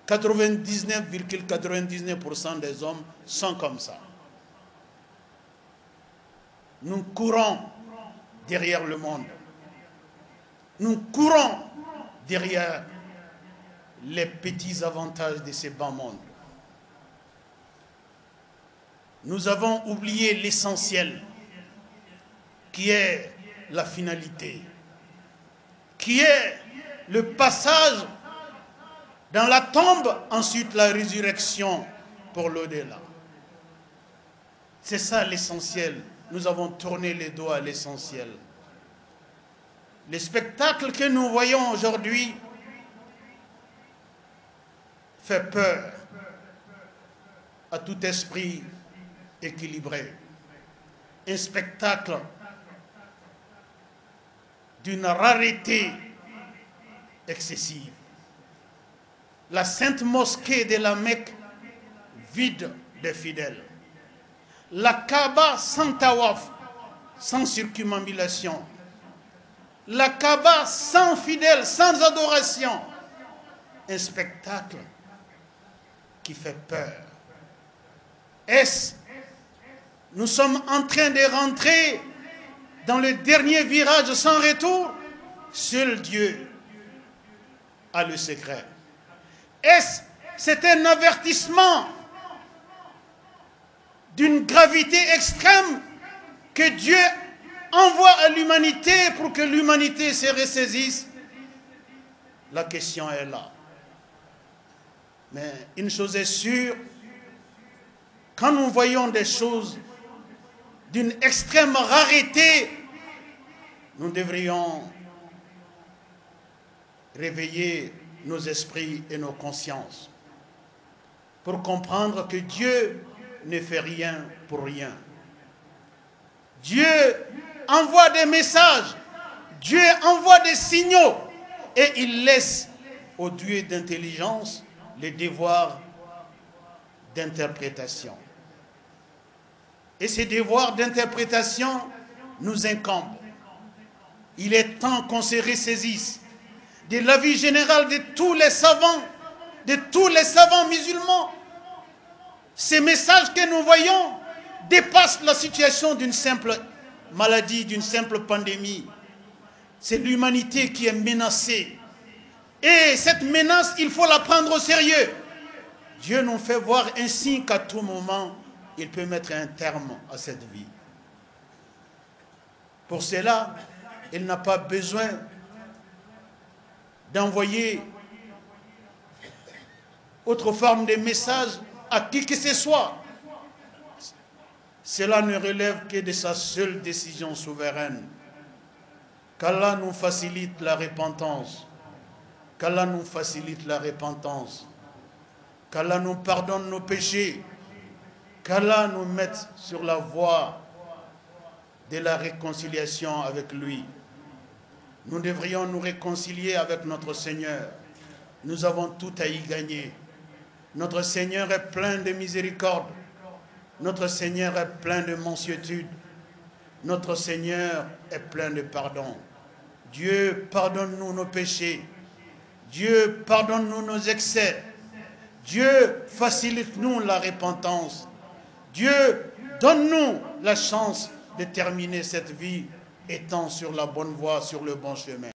99,99% des hommes sont comme ça. Nous courons derrière le monde. Nous courons derrière les petits avantages de ces bas mondes. Nous avons oublié l'essentiel, qui est la finalité, qui est le passage dans la tombe, ensuite la résurrection pour l'au-delà. C'est ça l'essentiel. Nous avons tourné les dos à l'essentiel. Le spectacle que nous voyons aujourd'hui fait peur à tout esprit équilibré. Un spectacle d'une rareté excessive. La sainte mosquée de la Mecque vide des fidèles. La Kaaba sans tawaf, sans circumambulation. La Kaaba sans fidèles, sans adoration. Un spectacle qui fait peur. Nous sommes en train de rentrer dans le dernier virage sans retour? Seul Dieu a le secret. C'est un avertissement d'une gravité extrême que Dieu envoie à l'humanité pour que l'humanité se ressaisisse? La question est là. Mais une chose est sûre, quand nous voyons des choses d'une extrême rareté, nous devrions réveiller nos esprits et nos consciences pour comprendre que Dieu ne fait rien pour rien. Dieu envoie des messages, Dieu envoie des signaux et il laisse aux dieux d'intelligence les devoirs d'interprétation. Et ces devoirs d'interprétation nous incombent. Il est temps qu'on se ressaisisse de l'avis général de tous les savants musulmans. Ces messages que nous voyons dépassent la situation d'une simple maladie, d'une simple pandémie. C'est l'humanité qui est menacée. Et cette menace, il faut la prendre au sérieux. Dieu nous fait voir ainsi qu'à tout moment, il peut mettre un terme à cette vie. Pour cela, il n'a pas besoin d'envoyer autre forme de message à qui que ce soit. Cela ne relève que de sa seule décision souveraine. Qu'Allah nous facilite la repentance. Qu'Allah nous facilite la repentance. Qu'Allah nous pardonne nos péchés. Qu'Allah nous mette sur la voie de la réconciliation avec lui. Nous devrions nous réconcilier avec notre Seigneur. Nous avons tout à y gagner. Notre Seigneur est plein de miséricorde. Notre Seigneur est plein de mansuétude. Notre Seigneur est plein de pardon. Dieu, pardonne-nous nos péchés. Dieu, pardonne-nous nos excès. Dieu, facilite-nous la repentance. Dieu, donne-nous la chance de terminer cette vie étant sur la bonne voie, sur le bon chemin.